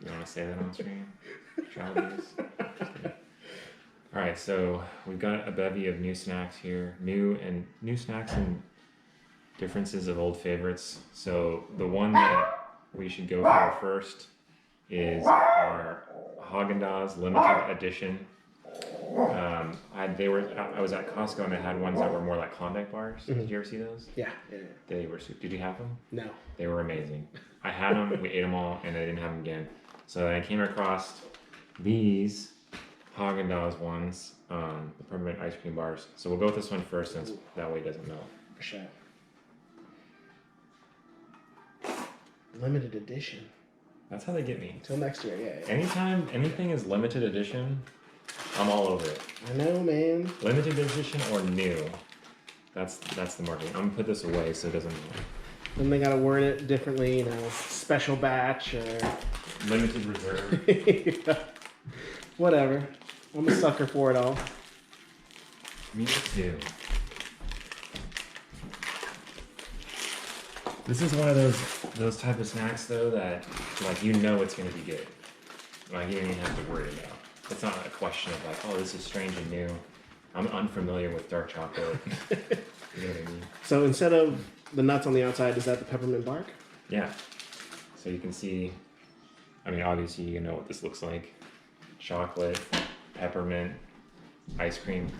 You want to say that on screen? Child abuse. All right, so we've got a bevy of new snacks here, new snacks and differences of old favorites. So the one that we should go for first is our HAAGEN-DAZS limited edition. I was at Costco and they had ones that were more like Klondike bars. Did you ever see those? Yeah. They were. Did you have them? No. They were amazing. I had them. We ate them all, and I didn't have them again. So I came across these Haagen-Dazs ones, the Peppermint ice cream bars. So we'll go with this one first, since that way it doesn't melt. For sure. Limited edition. That's how they get me. Till next year, yeah. Anytime anything is limited edition, I'm all over it. I know, man. Limited edition or new. That's the marketing. I'm gonna put this away so it doesn't melt. Then they gotta word it differently, you know, special batch or Limited reserve. whatever. I'm a sucker for it all. Me too. This is one of those type of snacks though that like you know it's gonna be good. Like you don't even have to worry about. It's not a question of like, oh, this is strange and new. I'm unfamiliar with dark chocolate. You know what I mean? So instead of the nuts on the outside, is that the peppermint bark? Yeah. So you can see, I mean, obviously you know what this looks like. Chocolate, peppermint, ice cream.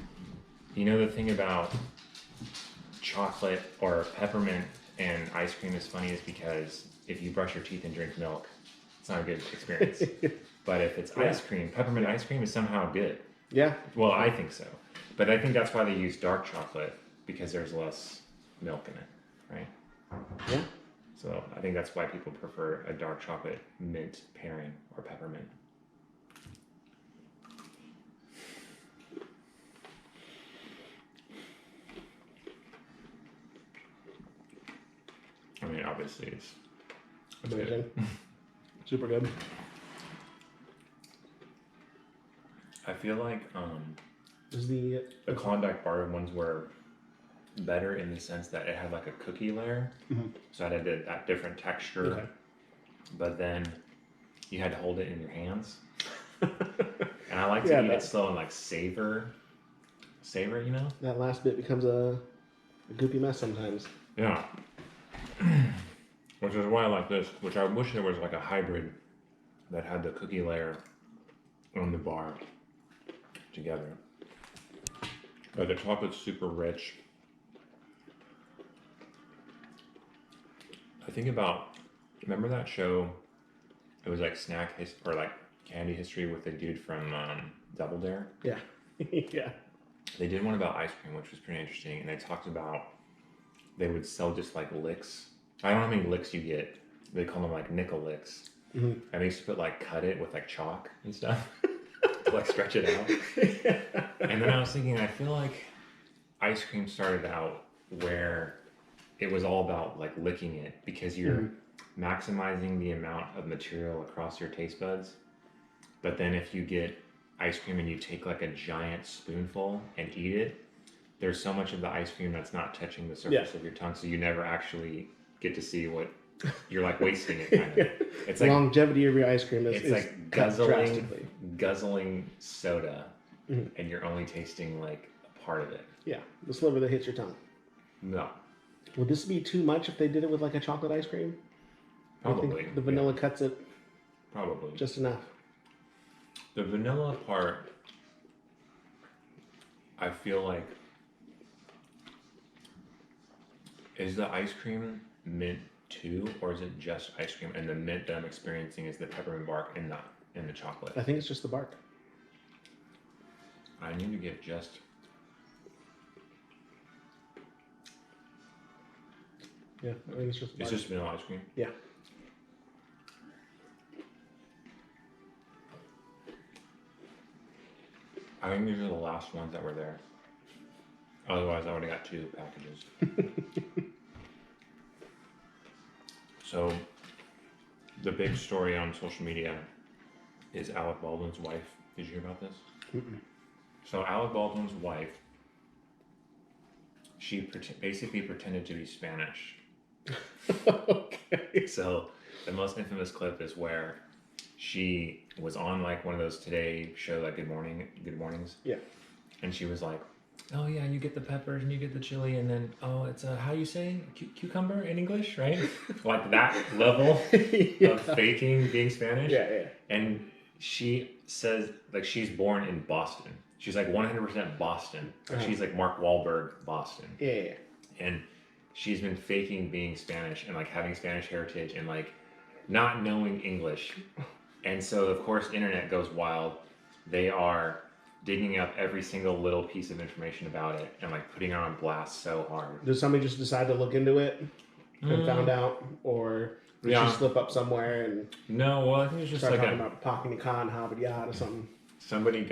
You know the thing about chocolate or peppermint and ice cream is funny is because if you brush your teeth and drink milk, it's not a good experience. But if it's ice cream, peppermint ice cream is somehow good. Yeah. Well, I think so. But I think that's why they use dark chocolate, because there's less milk in it, right? Yeah. So I think that's why people prefer a dark chocolate mint pairing or peppermint. I mean, obviously it's Amazing. Super good. I feel like Is the Klondike bar ones were better in the sense that it had like a cookie layer, so it had that different texture. Okay. But then you had to hold it in your hands, and I like to eat it slow and like savor, you know. that last bit becomes a goopy mess sometimes. Yeah. Which is why I like this. Which I wish there was like a hybrid that had the cookie layer on the bar together. But the chocolate's super rich. I think about, remember that show? It was like snack or like candy history with the dude from Double Dare. Yeah. Yeah. They did one about ice cream, which was pretty interesting, and they talked about they would sell just like licks. I don't know how many licks you get. They call them like nickel licks. And they used to put like cut it with like chalk and stuff to like stretch it out. And then I was thinking, I feel like ice cream started out where it was all about like licking it because you're maximizing the amount of material across your taste buds. But then if you get ice cream and you take like a giant spoonful and eat it, there's so much of the ice cream that's not touching the surface of your tongue, so you never actually get to see what you're like wasting it kind of. It's like longevity of your ice cream is like guzzling soda, and you're only tasting like a part of it. Yeah, the sliver that hits your tongue. No. Would this be too much if they did it with like a chocolate ice cream? Probably. I think the vanilla cuts it Probably. just enough. The vanilla part, I feel like, is the ice cream mint too, or is it just ice cream? And the mint that I'm experiencing is the peppermint bark and the chocolate. I think it's just the bark. I need to get just. Yeah, I think it's just the bark. It's just vanilla ice cream. Yeah. I think these are the last ones that were there. Otherwise, I already got 2 packages. So, the big story on social media is Alec Baldwin's wife. Did you hear about this? So, Alec Baldwin's wife, she basically pretended to be Spanish. Okay. So, the most infamous clip is where she was on like one of those Today show, like Good Mornings. Yeah. And she was like, oh yeah, you get the peppers and you get the chili, and then how you say cucumber in English, right? Like that level of faking being Spanish. Yeah. And she says like she's born in Boston. She's like 100% Boston. She's like Mark Wahlberg Boston. Yeah. And she's been faking being Spanish and like having Spanish heritage and like not knowing English. And so of course the internet goes wild. They are digging up every single little piece of information about it and like putting her on blast so hard. Did somebody just decide to look into it and found out, or did she slip up somewhere and no? Well, I think it's just start like talking about Pocky Khan, Habad or something. Somebody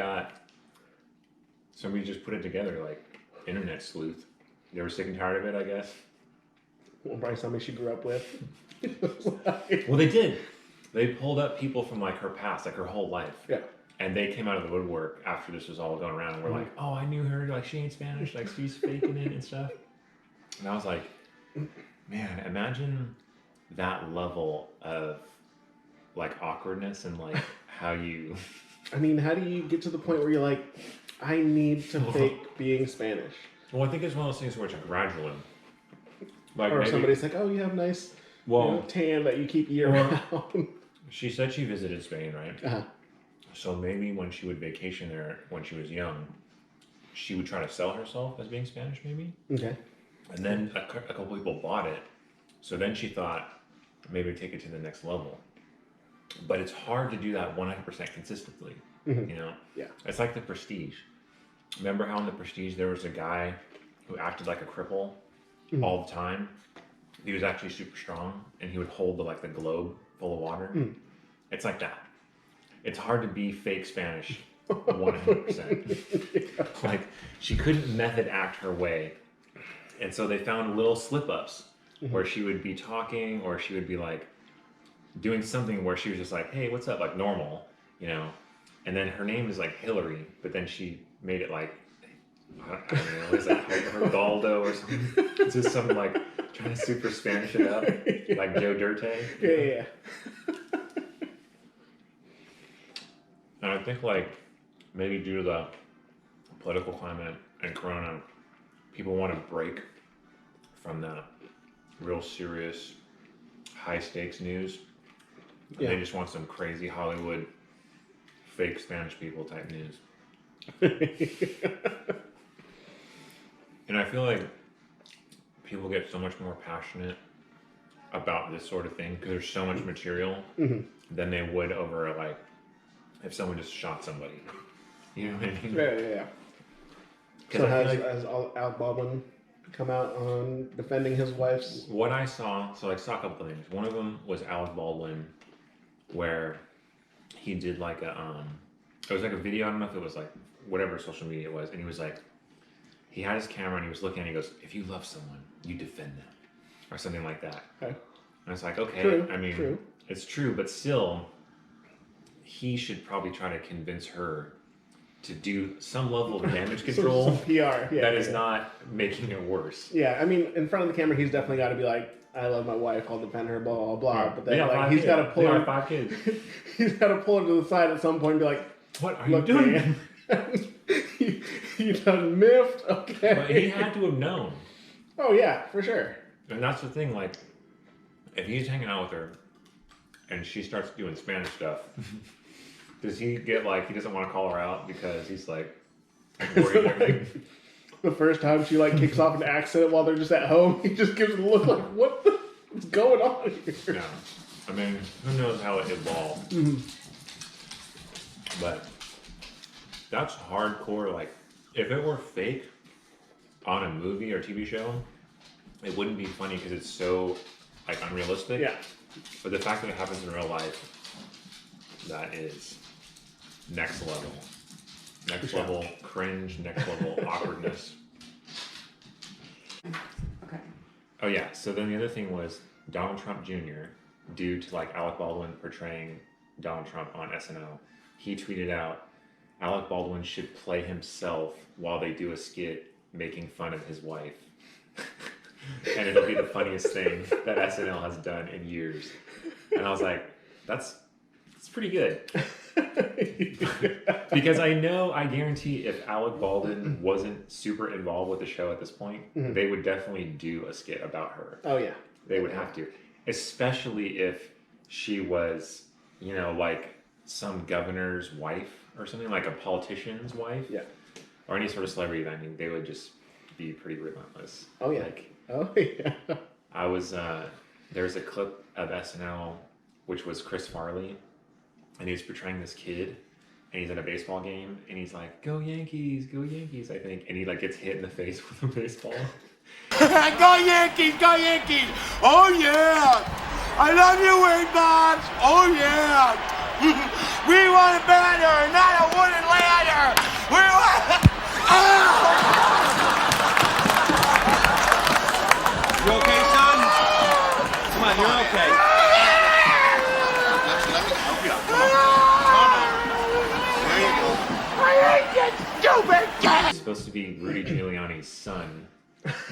just put it together, like internet sleuth. They were sick and tired of it, I guess. Well, probably somebody she grew up with. Well, they did. They pulled up people from like her past, like her whole life. Yeah. And they came out of the woodwork after this was all going around and were like, oh, I knew her, like she ain't Spanish, like she's faking it and stuff. And I was like, man, imagine that level of like awkwardness and like how you... I mean, how do you get to the point where you're like, I need to fake being Spanish? Well, I think it's one of those things where it's a gradual. Like or maybe, somebody's like, oh, you have nice tan that you keep year round. She said she visited Spain, right? Uh-huh. So maybe when she would vacation there when she was young, she would try to sell herself as being Spanish, maybe. Okay. And then a couple people bought it. So then she thought maybe take it to the next level. But it's hard to do that 100% consistently. You know? Yeah. It's like The Prestige. Remember how in The Prestige there was a guy who acted like a cripple all the time? He was actually super strong, and he would hold the globe full of water. It's like that. It's hard to be fake Spanish 100%. Like, she couldn't method act her way. And so they found little slip-ups where she would be talking, or she would be like doing something where she was just like, hey, what's up? Like normal, you know? And then her name is like Hillary, but then she made it like, I don't know, it's like Hidalgo or something. It's just something like trying to super Spanish it up, like Joe Dirte. Yeah. And I think like maybe due to the political climate and Corona, people want to break from that real serious, high stakes news. And they just want some crazy Hollywood, fake Spanish people type news. And I feel like people get so much more passionate about this sort of thing because there's so much material than they would over like if someone just shot somebody. You know what I mean? Yeah. So has Alec Baldwin come out on defending his wife's... What I saw, so I saw a couple things. One of them was Alec Baldwin, where he did like a, it was like a video, I don't know if it was like whatever social media it was, and he was like, he had his camera and he was looking and he goes, if you love someone, you defend them. Or something like that. Okay. And it's like, okay, True. I mean, it's true, but still, he should probably try to convince her to do some level of damage control some PR, that is not making it worse. Yeah, I mean, in front of the camera, he's definitely got to be like, I love my wife, I'll defend her, blah, blah, blah. Yeah. But then like, he's got to pull her... 5 kids. He's got to pull her to the side at some point and be like, what are you doing? You done miffed? Okay. But he had to have known. Oh, yeah, for sure. And that's the thing, like, if he's hanging out with her and she starts doing Spanish stuff, does he get like, he doesn't want to call her out because he's like, worried? The first time she like kicks off an accent while they're just at home, he just gives a look like, what's going on here? No. I mean, who knows how it evolved. But that's hardcore. Like, if it were fake on a movie or TV show, it wouldn't be funny because it's so like unrealistic. Yeah. But the fact that it happens in real life, that is next level. Next level cringe, next level awkwardness. Okay. Oh yeah, so then the other thing was Donald Trump Jr., due to like Alec Baldwin portraying Donald Trump on SNL, he tweeted out, Alec Baldwin should play himself while they do a skit making fun of his wife. And it'll be the funniest thing that SNL has done in years. And I was like, that's It's pretty good. Because I guarantee if Alec Baldwin wasn't super involved with the show at this point, they would definitely do a skit about her. Oh, yeah. They would have to. Especially if she was, you know, like some governor's wife or something, like a politician's wife. Yeah. Or any sort of celebrity. I mean, they would just be pretty relentless. Oh, yeah. Like, Oh, yeah. I was, there's a clip of SNL, which was Chris Farley, and he was portraying this kid, and he's at a baseball game, and he's like, go Yankees, I think, and he like gets hit in the face with a baseball. Go Yankees, go Yankees! Oh yeah! I love you, Wade Bobs! Oh yeah! We want a banner, not a wooden ladder! We want... You okay, son? Come on, you're okay. He's supposed to be Rudy Giuliani's son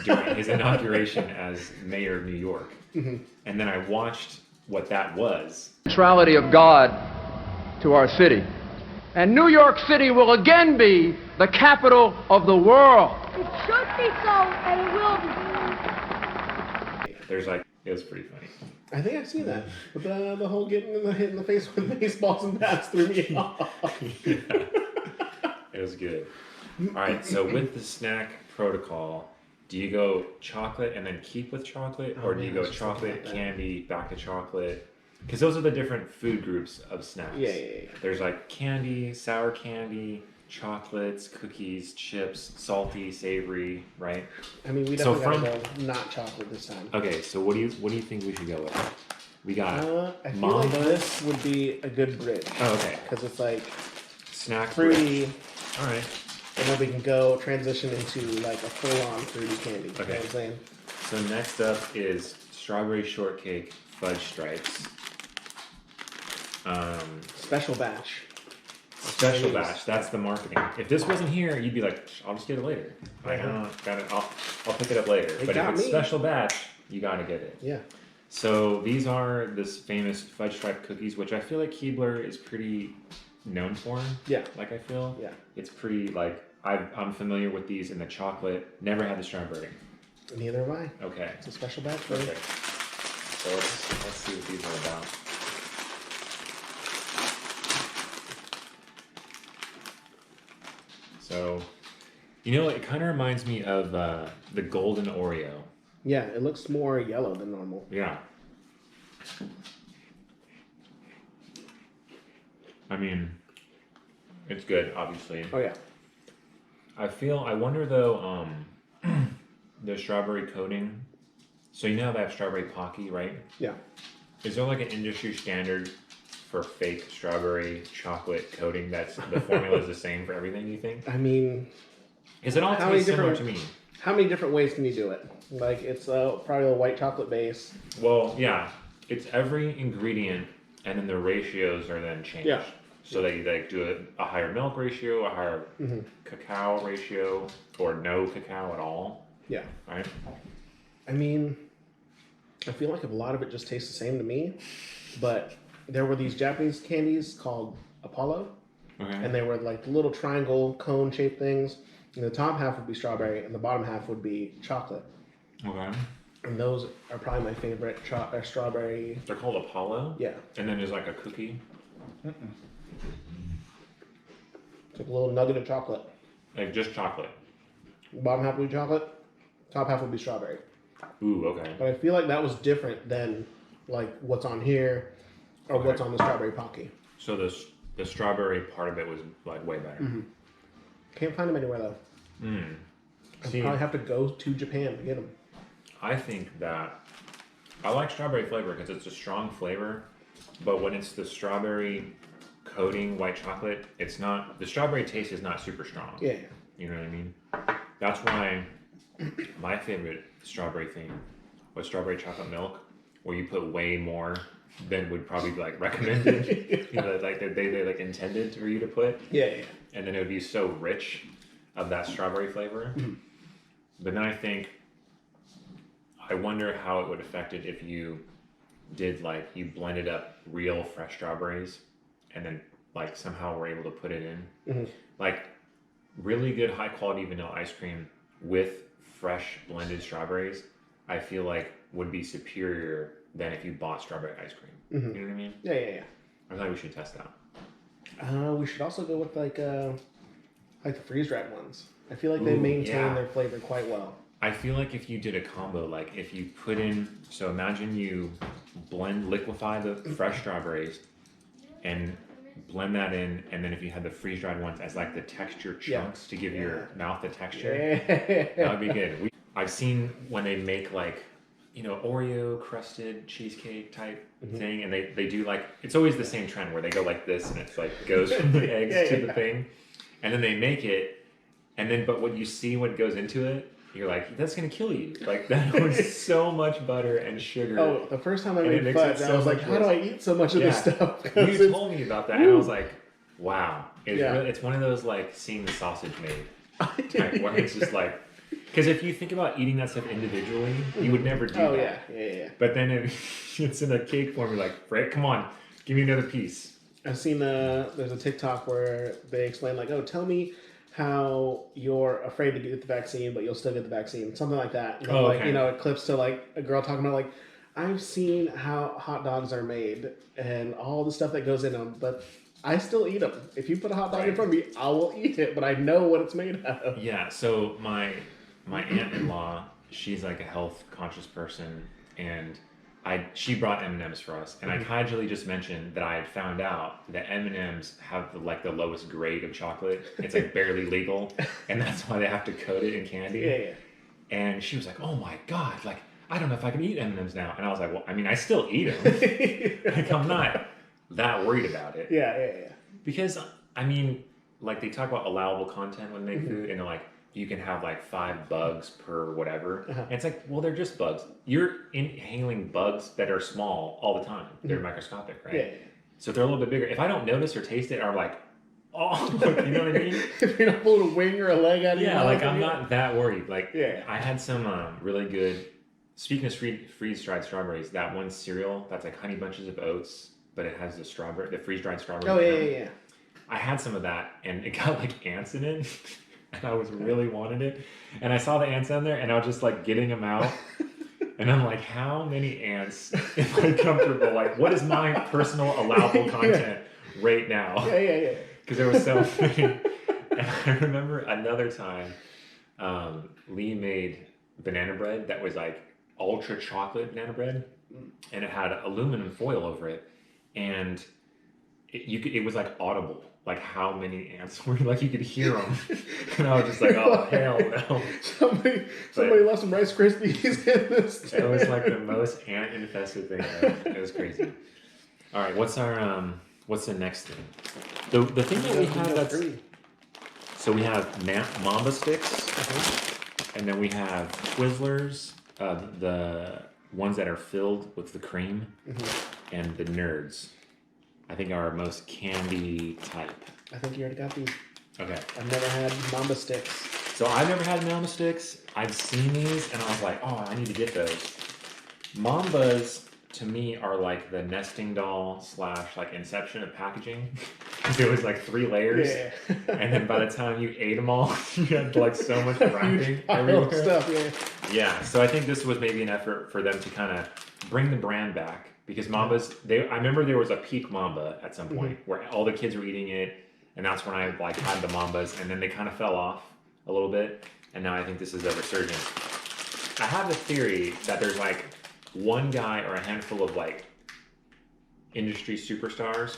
during his inauguration as mayor of New York. And then I watched what that was. Centrality of God to our city. And New York City will again be the capital of the world. It should be so, and it will be. There's like, it was pretty funny. I think I've seen that. But the whole getting hit in the face with baseballs and bats threw me off. Yeah. It was good. All right, so with the snack protocol, do you go chocolate and then keep with chocolate, or do you go chocolate, candy, back to chocolate? Because those are the different food groups of snacks. Yeah. There's like candy, sour candy, chocolates, cookies, chips, salty, savory, right? I mean, we definitely gotta go not chocolate this time. Okay, so what do you think we should go with? We got I feel Mamba. like this would be a good bridge. Oh, okay. Because it's like Snack fruity, bridge. All right. and then we can go transition into like a full-on fruity candy. Okay. You know what I'm saying? So next up is strawberry shortcake fudge stripes. Special batch. Special batch. That's the marketing. If this wasn't here, you'd be like, I'll just get it later. Like, I'll pick it up later. But if it's special batch, you gotta get it. Yeah. So these are this famous fudge stripe cookies, which I feel like Keebler is pretty known for. Yeah. Like I feel. Yeah. It's pretty like I'm familiar with these in the chocolate. Never had the strawberry. Neither have I. Okay. It's a special batch. For Okay. So let's see what these are about. So, you know, it kind of reminds me of the golden Oreo. Yeah, it looks more yellow than normal. Yeah. I mean, it's good, obviously. Oh yeah. I wonder though, the strawberry coating. So you know how they have strawberry Pocky, right? Yeah. Is there like an industry standard for fake strawberry chocolate coating that's the formula is the same for everything, you think? I mean, Is it all How many taste similar to different- me? how many different ways can you do it? Like it's probably a white chocolate base. Well, yeah. It's every ingredient and then the ratios are then changed. Yeah. So they like do a higher milk ratio, a higher cacao ratio, or no cacao at all, Yeah. right? I mean, I feel like a lot of it just tastes the same to me, but there were these Japanese candies called Apollo, Okay. and they were like little triangle cone shaped things. And the top half would be strawberry, and the bottom half would be chocolate. Okay. And those are probably my favorite strawberry. They're called Apollo? Yeah, And then there's like a cookie. it's like a little nugget of chocolate. Like just chocolate. Bottom half would be chocolate, top half would be strawberry. Ooh, okay. But I feel like that was different than like what's on here or what's on the strawberry Pocky. So the strawberry part of it was like way better. Can't find them anywhere though. I See, probably have to go to Japan to get them. I think that I like strawberry flavor because it's a strong flavor, but when it's the strawberry coating white chocolate, it's not, the strawberry taste is not super strong. Yeah. You know what I mean? That's why my favorite strawberry thing was strawberry chocolate milk, where you put way more than would probably be like recommended, you know, like they like intended for you to put, Yeah. and then it would be so rich of that strawberry flavor. But then I wonder how it would affect it if you did like you blended up real fresh strawberries and then like somehow we're able to put it in. Like really good high quality vanilla ice cream with fresh blended strawberries, I feel like would be superior than if you bought strawberry ice cream. You know what I mean? Yeah. I thought we should test that. We should also go with like the freeze dried ones. I feel like they maintain their flavor quite well. I feel like if you did a combo, like if you put in, so imagine you liquefy the fresh strawberries and blend that in, and then if you had the freeze dried ones as like the texture chunks to give your mouth the texture, that would be good. I've seen when they make like, you know, Oreo crusted cheesecake type thing, and they do like, it's always the same trend where they go like this and it's like goes from the eggs to the thing, and then they make it, and then but when you see what goes into it, you're like, that's gonna kill you. Like that was so much butter and sugar. Oh, the first time I made fudge, I was like, how do I eat so much of this stuff? You told me about that, and I was like, wow. It's one of those like seeing the sausage made. Type, where it's just like, because if you think about eating that stuff individually, you would never do that. Yeah. But then if it's in a cake form, you're like, Fred, come on, give me another piece. I've seen there's a TikTok where they explain like, oh, tell me how you're afraid to get the vaccine, but you'll still get the vaccine. Something like that. And like, you know, it clips to like a girl talking about like, I've seen how hot dogs are made and all the stuff that goes in them, but I still eat them. If you put a hot dog in front of me, I will eat it, but I know what it's made out of. Yeah, so my aunt-in-law, she's like a health conscious person, and she brought M&Ms for us, and I casually just mentioned that I had found out that M&Ms have the lowest grade of chocolate. It's like barely legal, and that's why they have to coat it in candy. Yeah. And she was like, "Oh my god, like I don't know if I can eat M&Ms now." And I was like, "Well, I mean, I still eat them. Like I'm not that worried about it." Yeah. Because I mean, like they talk about allowable content when they make food, and they're like, you can have like 5 bugs per whatever. And it's like, well, they're just bugs. You're inhaling bugs that are small all the time. They're microscopic, right? Yeah. So if they're a little bit bigger, if I don't notice or taste it, I'm like, oh, you know what I mean? If you don't pull a wing or a leg out of your mouth. Like I'm not that worried. Like Yeah. I had some really good, speaking of freeze-dried strawberries, that one cereal that's like Honey Bunches of Oats, but it has the freeze-dried strawberries. Oh, yeah. I had some of that, and it got like ants in it. And I was really wanted it, and I saw the ants on there, and I was just like getting them out, and I'm like, how many ants am I comfortable? Like, what is my personal allowable content right now? Yeah. Because there was so many. And I remember another time, Lee made banana bread that was like ultra chocolate banana bread, and it had aluminum foil over it, and it was like audible. Like how many ants were like you could hear them, and I was just like, oh hell no! Somebody left some Rice Krispies in this. It was like the most ant infested thing ever. It was crazy. All right, what's the next thing? The thing that we have so we have Mamba Sticks, and then we have Twizzlers, the ones that are filled with the cream, and the Nerds. I think our most candy type. I think you already got these. Okay. I've never had Mamba Sticks. So I've never had Mamba Sticks. I've seen these, and I was like, oh, I need to get those. Mambas, to me, are like the nesting doll / like Inception of packaging. There was like 3 layers. Yeah. And then by the time you ate them all, you had like so much wrapping everywhere. Stuff, Yeah, so I think this was maybe an effort for them to kind of bring the brand back. Because Mambas, I remember there was a peak Mamba at some point where all the kids were eating it, and that's when I like had the Mambas, and then they kind of fell off a little bit, and now I think this is a resurgence. I have a theory that there's like one guy or a handful of like industry superstars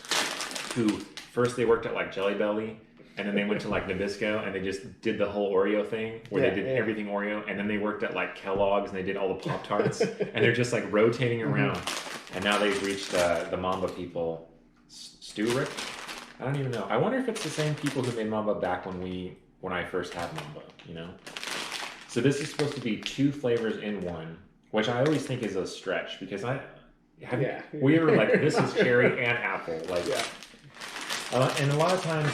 who first they worked at like Jelly Belly, and then they went to like Nabisco, and they just did the whole Oreo thing where they did everything Oreo, and then they worked at like Kellogg's, and they did all the Pop-Tarts, and they're just like rotating around. And now they've reached the Mamba people. Stewart? I don't even know. I wonder if it's the same people who made Mamba back when I first had Mamba, you know? So this is supposed to be 2 flavors in one, which I always think is a stretch because we were like, this is cherry and apple. Like, and a lot of times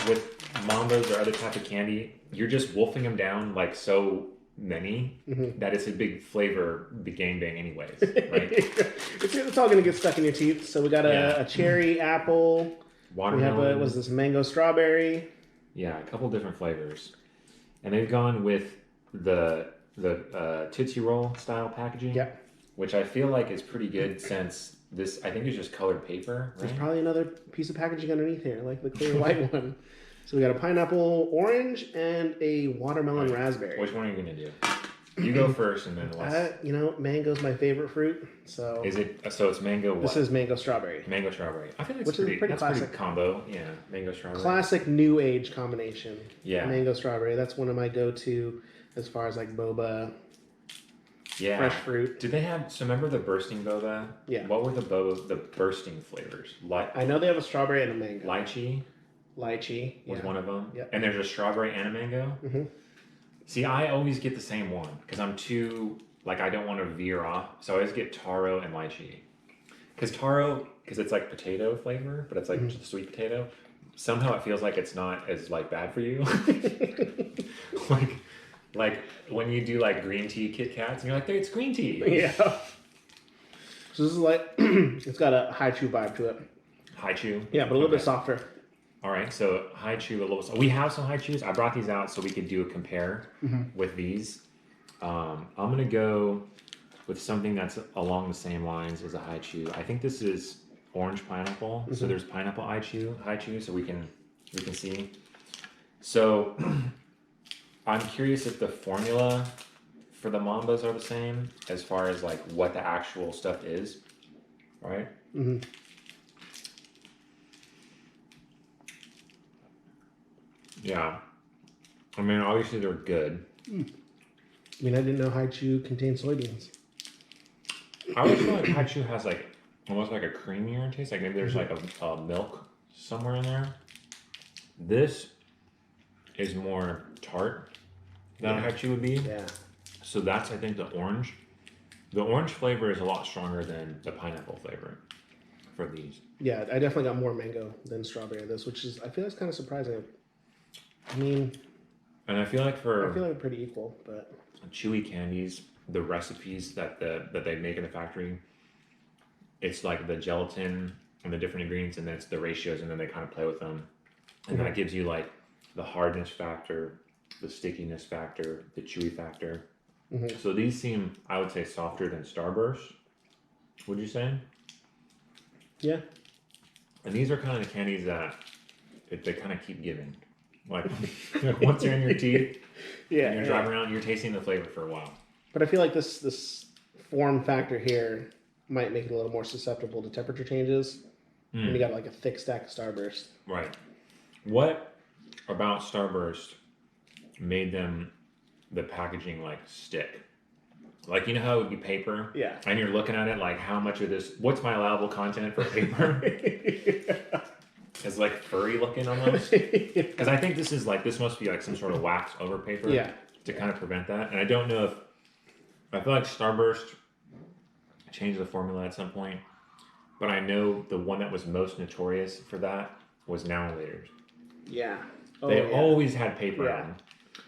with Mambas or other type of candy, you're just wolfing them down like so many that it's a big flavor gangbang anyways, right? It's all gonna get stuck in your teeth. So we got a cherry, apple, watermelon. We have was this mango strawberry? Yeah, a couple different flavors, and they've gone with the Tootsie Roll style packaging. Yep. Which I feel like is pretty good since this. I think it's just colored paper. Right? There's probably another piece of packaging underneath here, like the clear white one. So we got a pineapple orange and a watermelon raspberry. Which one are you gonna do? You go first, and then let's... mango's my favorite fruit. So is it? So it's mango. What? This is mango strawberry. Mango strawberry. I think that's pretty classic combo. Yeah, mango strawberry. Classic new age combination. Yeah. Mango strawberry. That's one of my go-to as far as like boba. Yeah. Fresh fruit. Did they have? So remember the bursting boba? Yeah. What were the bursting flavors? I know they have a strawberry and a mango. Lychee was one of them. Yep. And there's a strawberry and a mango. Mm-hmm. See, I always get the same one because I'm too I don't want to veer off. So I always get taro and lychee. Because it's like potato flavor, but it's like just sweet potato. Somehow it feels like it's not as bad for you. like when you do green tea Kit Kats and you're like, it's green tea. Yeah. So this is it's got a Haichew vibe to it. Haichew? Yeah, but a little bit softer. All right, so Haichew a little. We have some Haichews. I brought these out so we could do a compare with these. I'm gonna go with something that's along the same lines as a Haichew. I think this is orange pineapple. So there's pineapple Haichew, so we can see. So I'm curious if the formula for the Mambas are the same as far as what the actual stuff is, right? Mm-hmm. Yeah. I mean, obviously they're good. I mean, I didn't know Haichew contained soybeans. I always feel like Haichew has almost a creamier taste. Maybe there's a milk somewhere in there. This is more tart than Haichew would be. Yeah. So that's, I think, the orange. The orange flavor is a lot stronger than the pineapple flavor for these. Yeah, I definitely got more mango than strawberry in this, which is, I feel that's kind of surprising. I mean, and I feel like they're pretty equal, but Chewy candies, the recipes that they make in the factory, it's the gelatin and the different ingredients, and then it's the ratios, and then they kind of play with them, and that gives you the hardness factor, the stickiness factor, the chewy factor. Mm-hmm. So these seem, I would say, softer than Starburst. Would you say? Yeah. And these are kind of the candies that they kind of keep giving. Once they're in your teeth, and you're driving around, you're tasting the flavor for a while. But I feel like this form factor here might make it a little more susceptible to temperature changes. When you got a thick stack of Starburst. Right. What about Starburst made them the packaging stick? You know how it would be paper? Yeah. And you're looking at it how much of this, what's my allowable content for paper? It's furry looking almost. Because I think this is this must be some sort of wax over paper to kind of prevent that. And I don't know if, I feel like Starburst changed the formula at some point. But I know the one that was most notorious for that was Now and Later's. Yeah. They always had paper on.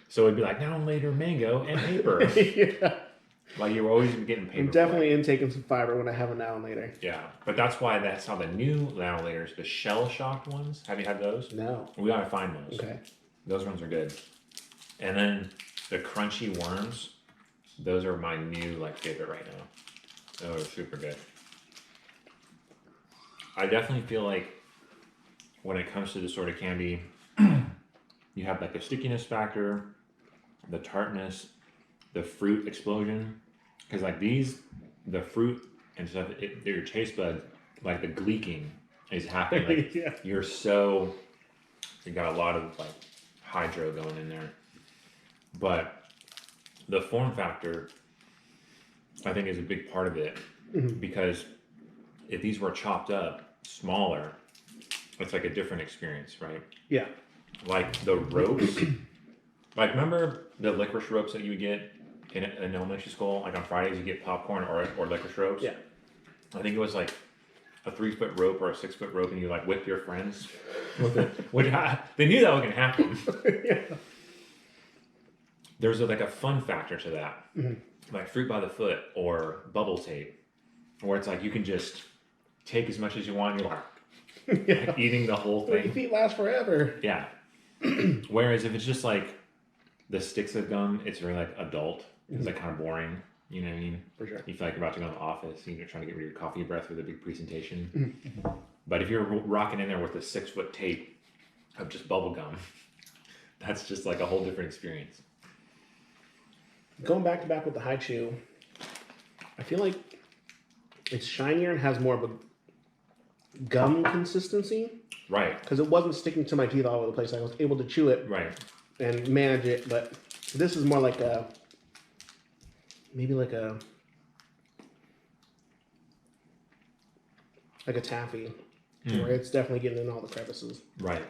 So it'd be Now and Later mango and paper. Yeah. You were always getting paper. I'm definitely intaking some fiber when I have a Now and Later. Yeah, but that's how the new Now and Later's, the shell shocked ones. Have you had those? No. We gotta find those. Okay. Those ones are good. And then the crunchy worms, those are my new favorite right now. Those are super good. I definitely feel when it comes to this sort of candy, you have a stickiness factor, the tartness, the fruit explosion. Because these, the fruit and stuff, your taste buds, the gleeking is happening. You got a lot of hydro going in there. But the form factor, I think, is a big part of it. Mm-hmm. Because if these were chopped up smaller, it's a different experience, right? Yeah. The ropes, remember the licorice ropes that you would get in elementary school? On Fridays you get popcorn or licorice ropes. Yeah. I think it was a 3-foot rope or a 6-foot rope, and you whip your friends with it. They knew that was gonna happen. Yeah. There's a fun factor to that, fruit by the foot or bubble tape, where it's you can just take as much as you want. And you're like eating the whole Your thing. feet last forever. Yeah. Whereas if it's just like the sticks of gum, it's very like adult. It's like kind of boring. You know what I mean? For sure. You feel like you're about to go in the office and you're trying to get rid of your coffee breath with a big presentation. But if you're rocking in there with a 6-foot tape of just bubble gum, that's just like a whole different experience. Going back to back with the Haichew, I feel like it's shinier and has more of a gum consistency. Right. Because it wasn't sticking to my teeth all over the place. I was able to chew it Right. and manage it, but this is more like a, maybe like a taffy, where it's definitely getting in all the crevices. Right.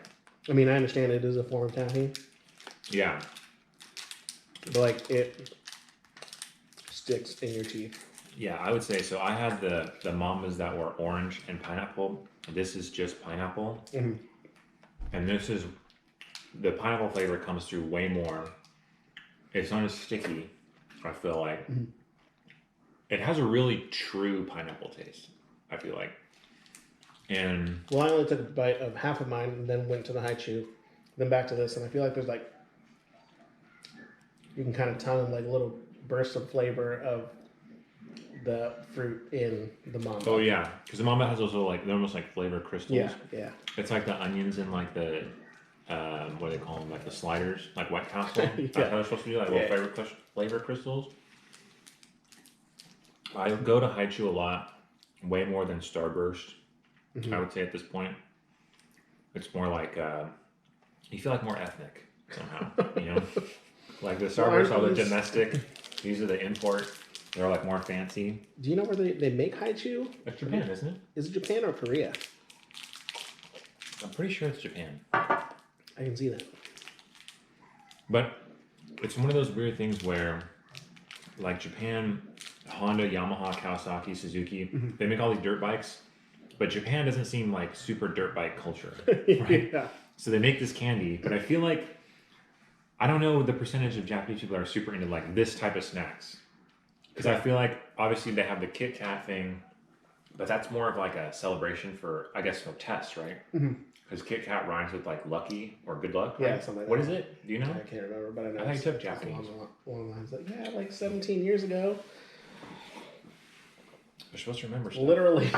I mean, I understand it is a form of taffy, Yeah. but like it sticks in your teeth. Yeah, I would say so. I had the Mambas that were orange and pineapple. This is just pineapple. And this is, the pineapple flavor comes through way more. It's not as sticky, I feel like. It has a really true pineapple taste, I feel like. And Well, I only took a bite of half of mine and then went to the Haichew, then back to this, and I feel like there's like, you can kind of tell like little bursts of flavor of the fruit in the Mamba. oh yeah, because the Mamba has those little like, they're almost like flavor crystals. Yeah, yeah. It's like the onions in like the, what do they call them? Like the sliders, like White Castle. Yeah. That's how they're supposed to be, like Yeah. little flavor crystals. I go to Haichew a lot, way more than Starburst. I would say at this point, it's more like you feel like more ethnic somehow. You know, like the Starburst are the domestic. These are the import. They're like more fancy. Do you know where they make Haichew? That's Japan, isn't it? Is it Japan or Korea? I'm pretty sure it's Japan. I can see that. But it's one of those weird things where, like Japan, Honda, Yamaha, Kawasaki, Suzuki, they make all these dirt bikes, but Japan doesn't seem like super dirt bike culture, right? Yeah. So they make this candy, but I feel like, I don't know the percentage of Japanese people that are super into like this type of snacks. Because I feel like, obviously they have the Kit Kat thing, but that's more of like a celebration for, I guess, for tests, right? Because Kit Kat rhymes with like lucky or good luck, right? Yeah, something like What that. is it? Do you know? I can't remember, but I know. I thought you it's- took it's Japanese. Along the lines like, yeah, like 17 years ago. You're supposed to remember stuff. Literally,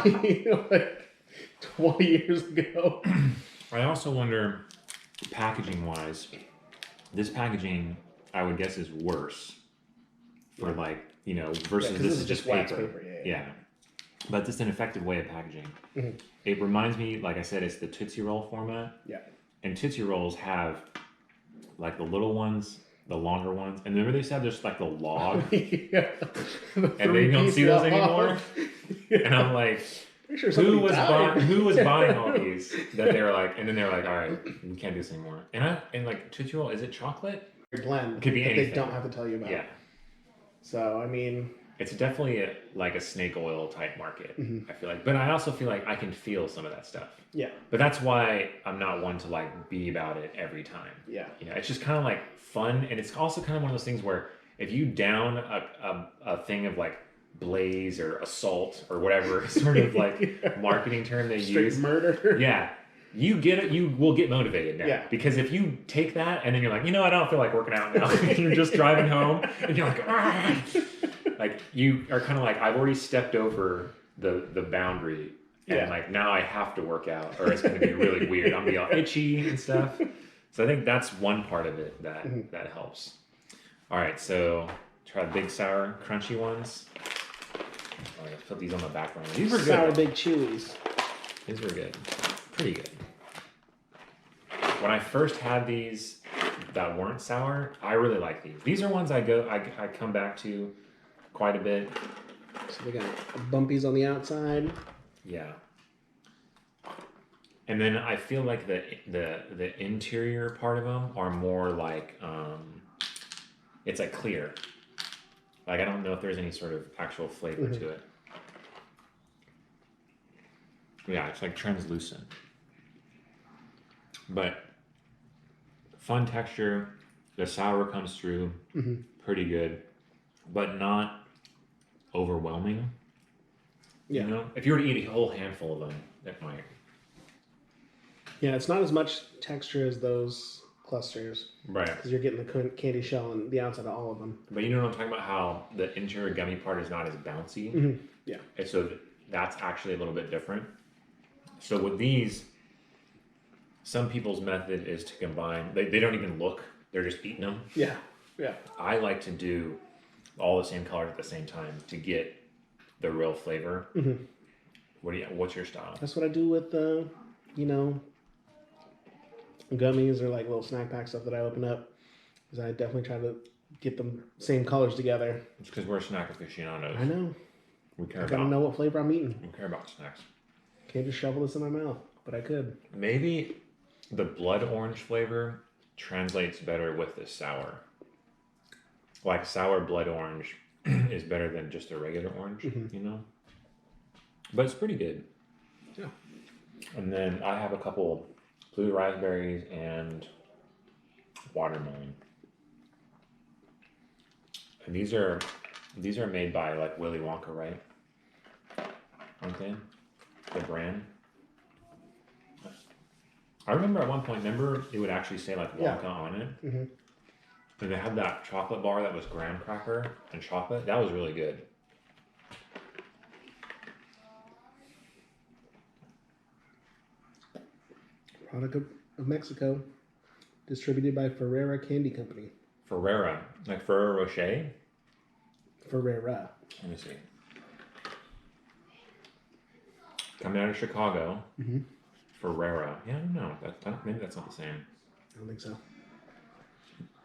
like 20 years ago. I also wonder, packaging wise, this packaging I would guess is worse for like, you know, versus 'cause this is just wax paper. yeah. But it's an effective way of packaging. It reminds me, like I said, it's the Tootsie Roll format. Yeah. And Tootsie Rolls have like the little ones, the longer ones, and remember they said there's like the log, Yeah. and they don't see those anymore. And I'm like, Pretty sure who somebody was died. who was buying all these? That they were like, and then they were like, all right, we can't do this anymore. And like Tootsie Roll, is it chocolate? Blend Could be that anything. they don't have to tell you about. Yeah, So I mean, it's definitely like a snake oil type market. I feel like, but I also feel like I can feel some of that stuff. yeah, But that's why I'm not one to like be about it every time. yeah, You know, it's just kind of like fun, and it's also kind of one of those things where if you down a thing of like blaze or assault or whatever sort of like marketing term they straight use, murder. yeah, you get it. You will get motivated now. Yeah. Because if you take that and then you're like, you know, I don't feel like working out now. You're just driving home and you're like, "Argh." Like you are kind of like, I've already stepped over the boundary. And Yeah. like now I have to work out or it's going to be really weird. I'm going to be all itchy and stuff. So I think that's one part of it that that helps. All right, so try the big sour crunchy ones. I'm going to put these on the back burner. These were good. Sour Big Chewies. These were good. Pretty good. When I first had these that weren't sour, I really like these. These are ones I come back to quite a bit. So they got bumpies on the outside. Yeah. And then I feel like the interior part of them are more like it's like clear. Like I don't know if there's any sort of actual flavor to it. Yeah, it's like translucent. But fun texture. The sour comes through pretty good, but not overwhelming. Yeah. You know, if you were to eat a whole handful of them, that might. Yeah, it's not as much texture as those clusters. Right. Because you're getting the candy shell and the outside of all of them. But you know what I'm talking about? How the interior gummy part is not as bouncy. Mm-hmm. Yeah. And so that's actually a little bit different. So with these, some people's method is to combine, they don't even look, they're just eating them. Yeah. Yeah. I like to do all the same colors at the same time to get the real flavor. Mm-hmm. What's your style? That's what I do with, gummies or like little snack pack stuff that I open up. Is I definitely try to get them same colors together. It's because we're snack aficionados. I know. We care I about. gotta know what flavor I'm eating. We care about snacks. Can't just shovel this in my mouth, but I could. Maybe the blood orange flavor translates better with the sour. Like sour blood orange is better than just a regular orange, you know? But it's pretty good. Yeah. And then I have a couple blue raspberries and watermelon. And these are made by like Willy Wonka, right? Aren't they? The brand. I remember at one point, it would actually say like Wonka on it. Mm-hmm. And they had that chocolate bar that was graham cracker and chocolate. That was really good. Product of Mexico, distributed by Ferrera Candy Company. Ferrera, like Ferrero Rocher? Ferrera. Let me see. Coming out of Chicago. Mm-hmm. Ferrera. Yeah, I don't know. Maybe that's not the same. I don't think so.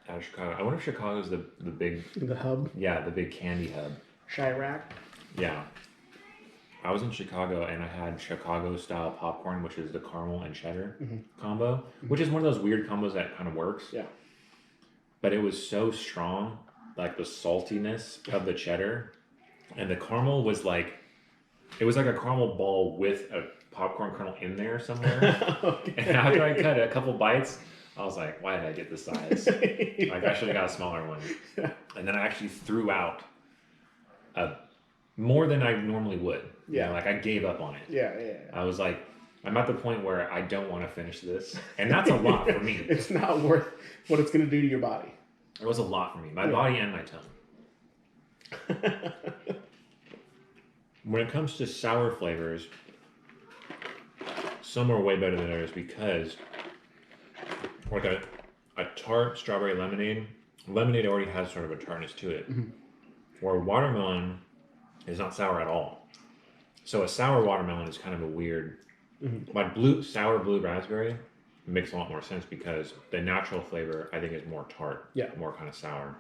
Out of Chicago. I wonder if Chicago's the big... The hub? Yeah, the big candy hub. Chirac? Yeah. I was in Chicago and I had Chicago-style popcorn, which is the caramel and cheddar combo, which is one of those weird combos that kind of works. Yeah. But it was so strong, like the saltiness of the cheddar. And the caramel was like... It was like a caramel ball with a popcorn kernel in there somewhere. Okay. And after I cut a couple bites, I was like, why did I get this size? Like, I should have got a smaller one. Yeah. And then I actually threw out more than I normally would. Yeah. You know, like, I gave up on it. Yeah. I was like, I'm at the point where I don't want to finish this. And that's a lot for me. It's not worth what it's going to do to your body. It was a lot for me. My body and my tongue. When it comes to sour flavors, some are way better than others because like a tart strawberry lemonade already has sort of a tartness to it. Mm-hmm. Where watermelon is not sour at all. So a sour watermelon is kind of a weird, like sour blue raspberry makes a lot more sense because the natural flavor I think is more tart, more kind of sour.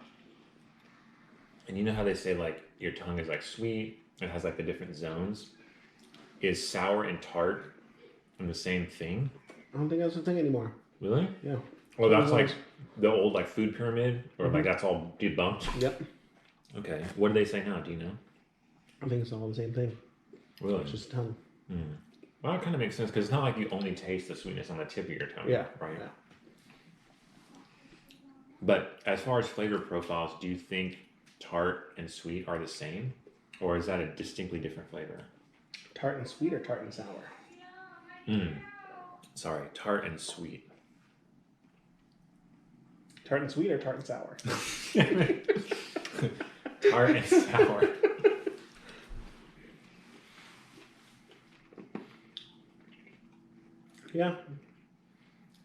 And you know how they say like your tongue is like sweet, it has like the different zones. Is sour and tart in the same thing? I don't think that's a thing anymore. Really? Yeah. Well, that's like the old like food pyramid, or like that's all debunked. Yep. Okay. What do they say now? Do you know? I think it's all the same thing. Really? It's just tongue. Mm. Well, that kind of makes sense because it's not like you only taste the sweetness on the tip of your tongue. Yeah. Right. Yeah. But as far as flavor profiles, do you think tart and sweet are the same, or is that a distinctly different flavor? Tart and sweet or tart and sour? Sorry, tart and sweet. Tart and sweet or tart and sour? Tart and sour. Yeah.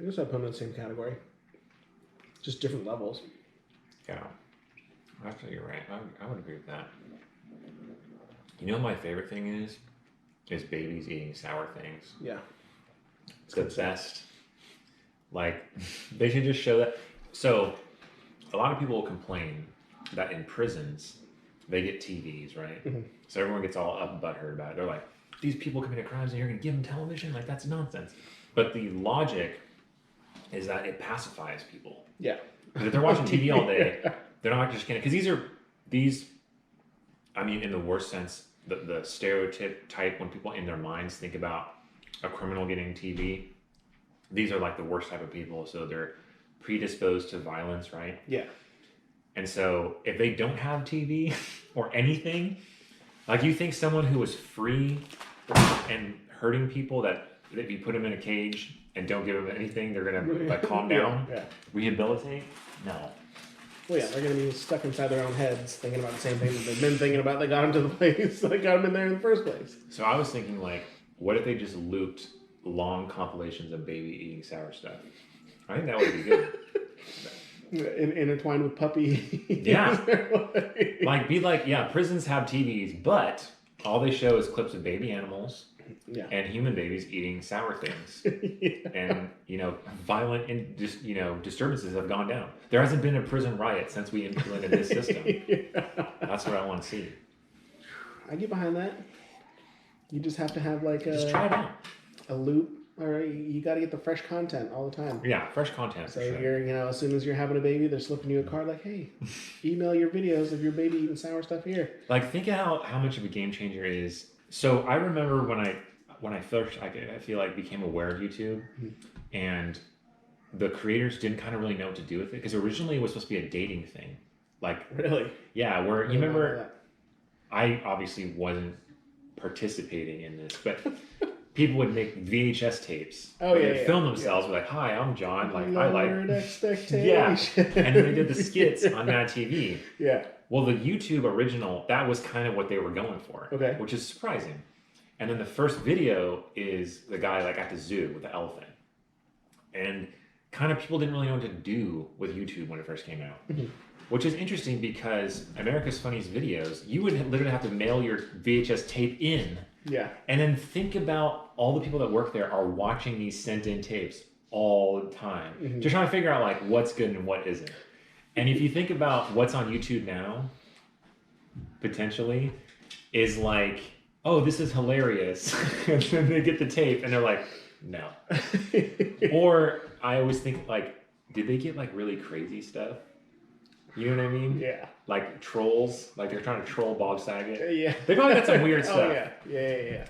I guess I'd put them in the same category. Just different levels. Yeah. Actually, you're right. I would agree with that. You know what my favorite thing is? Is babies eating sour things. Yeah. It's the best. Like, they should just show that. So, a lot of people will complain that in prisons, they get TVs, right? Mm-hmm. So everyone gets all up and butthurt about it. They're like, these people committed crimes and you're going to give them television? Like, that's nonsense. But the logic is that it pacifies people. Yeah. Because if they're watching TV all day, they're not just going to... Because these, I mean, in the worst sense, the stereotype type, when people in their minds think about a criminal getting TV, these are like the worst type of people. So they're predisposed to violence, right? Yeah. And so if they don't have TV or anything, like you think someone who was free and hurting people, that if you put them in a cage and don't give them anything, they're gonna like calm down, rehabilitate. No. Well, yeah, they're gonna be stuck inside their own heads, thinking about the same thing that they've been thinking about. They got them to the place, they got them in there in the first place. So I was thinking, like, what if they just looped long compilations of baby eating sour stuff? I think that would be good. Intertwined with puppy. Yeah. Prisons have TVs, but all they show is clips of baby animals and human babies eating sour things. And, violent and disturbances have gone down. There hasn't been a prison riot since we implemented this system. That's what I want to see. I get behind that. You just have to have just try it out. A loop. Or you got to get the fresh content all the time. Yeah, fresh content. So you're, as soon as you're having a baby, they're slipping you a card like, "Hey, email your videos of your baby eating sour stuff here." Like, think of how much of a game changer it is. So I remember when I first, I feel like, became aware of YouTube, and the creators didn't kind of really know what to do with it, because originally it was supposed to be a dating thing. Like, really? Yeah, where you remember, I obviously wasn't participating in this, but. People would make VHS tapes. Film themselves with like, "Hi, I'm John. Like, I like." Yeah. And then they did the skits on Mad TV. Yeah. Well, the YouTube original, that was kind of what they were going for. Okay. Which is surprising. And then the first video is the guy like at the zoo with the elephant. And kind of people didn't really know what to do with YouTube when it first came out. Mm-hmm. Which is interesting because America's Funniest videos, you would literally have to mail your VHS tape in. Yeah. And then think about all the people that work there are watching these sent in tapes all the time. Mm-hmm. Just trying to figure out like what's good and what isn't. And if you think about what's on YouTube now, potentially, is like, "Oh, this is hilarious." And then they get the tape and they're like, "No." Or I always think like, did they get like really crazy stuff? You know what I mean? Yeah. Like trolls, like they're trying to troll Bob Saget. Yeah. They probably got some weird stuff. Oh, yeah.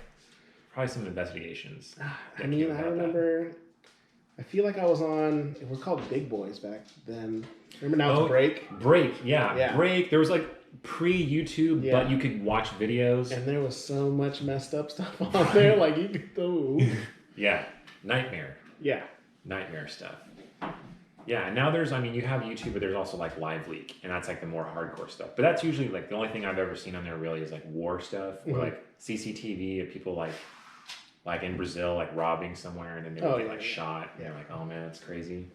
Probably some investigations. I remember, I feel like I was on, it was called Big Boys back then. Remember now it's Break? Break, yeah. Break. There was like pre-YouTube, but you could watch videos. And there was so much messed up stuff on there. Like you could go. Yeah. Nightmare. Yeah. Nightmare stuff. Yeah, and now you have YouTube, but there's also like Live Leak, and that's like the more hardcore stuff. But that's usually like the only thing I've ever seen on there really is like war stuff, or like CCTV of people like in Brazil, like robbing somewhere, and then they would get shot. And they're like, "Oh man, that's crazy."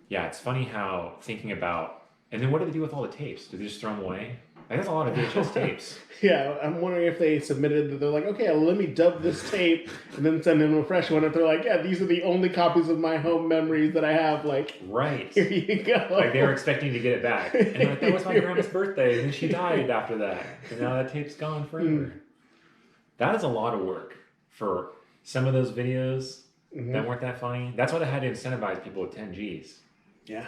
Yeah, it's funny how thinking about, and then what do they do with all the tapes? Do they just throw them away? Like, that's a lot of VHS tapes. Yeah, I'm wondering if they submitted that they're like, "Okay, let me dub this tape and then send in a fresh one." If they're like, "Yeah, these are the only copies of my home memories that I have," like, right. Here you go. Like they were expecting to get it back. And they're like, "That was my grandma's birthday, and then she died after that. And now that tape's gone forever." That is a lot of work for some of those videos that weren't that funny. That's why they had to incentivize people with 10 Gs. Yeah.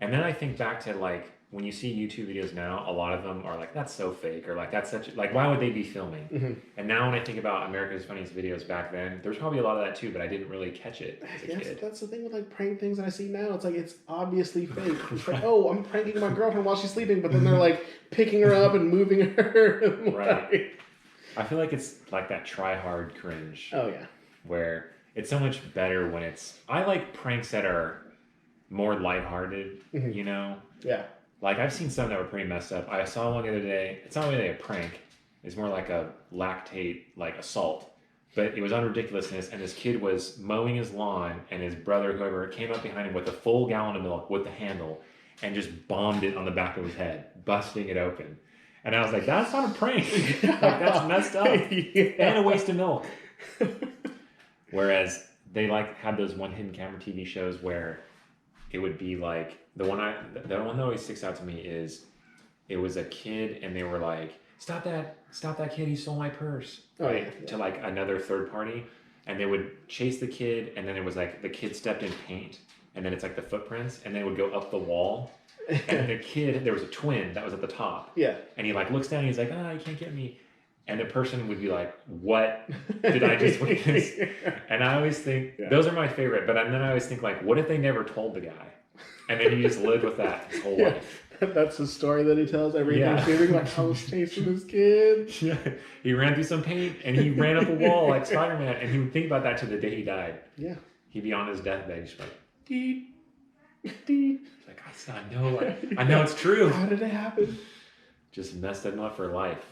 And then I think back to like, when you see YouTube videos now, a lot of them are like, "That's so fake," or like, "That's such," like, why would they be filming? Mm-hmm. And now when I think about America's Funniest videos back then, there's probably a lot of that too, but I didn't really catch it as a kid. That's the thing with like prank things that I see now. It's like, it's obviously fake. It's like, "Oh, I'm pranking my girlfriend while she's sleeping," but then they're like picking her up and moving her. And right. I feel like it's like that try hard cringe. Oh yeah. Where it's so much better when I like pranks that are more lighthearted, Yeah. Like, I've seen some that were pretty messed up. I saw one the other day. It's not really a prank. It's more like a lactate, like assault. But it was on ridiculousness, and this kid was mowing his lawn, and his brother, whoever, came up behind him with a full gallon of milk with the handle and just bombed it on the back of his head, busting it open. And I was like, that's not a prank. Like, that's messed up. And a waste of milk. Whereas they like had those one hidden camera TV shows where it would be like, the one that always sticks out to me is, it was a kid and they were like, stop that kid, he stole my purse. To like another third party. And they would chase the kid, and then it was like the kid stepped in paint, and then it's like the footprints, and they would go up the wall. And the kid, there was a twin that was at the top. Yeah. And he like looks down and he's like, you can't get me. And the person would be like, what did I just witness? And I always think, those are my favorite. But then I always think, like, what if they never told the guy? And then he just lived with that his whole life. That's the story that he tells every Thanksgiving. Like, I was chasing this kid. Yeah, he ran through some paint and he ran up a wall like Spider-Man, and he would think about that to the day he died. Yeah, he'd be on his deathbed. He's like, deet, deet. Like, I know it's true. How did it happen? Just messed him up for life.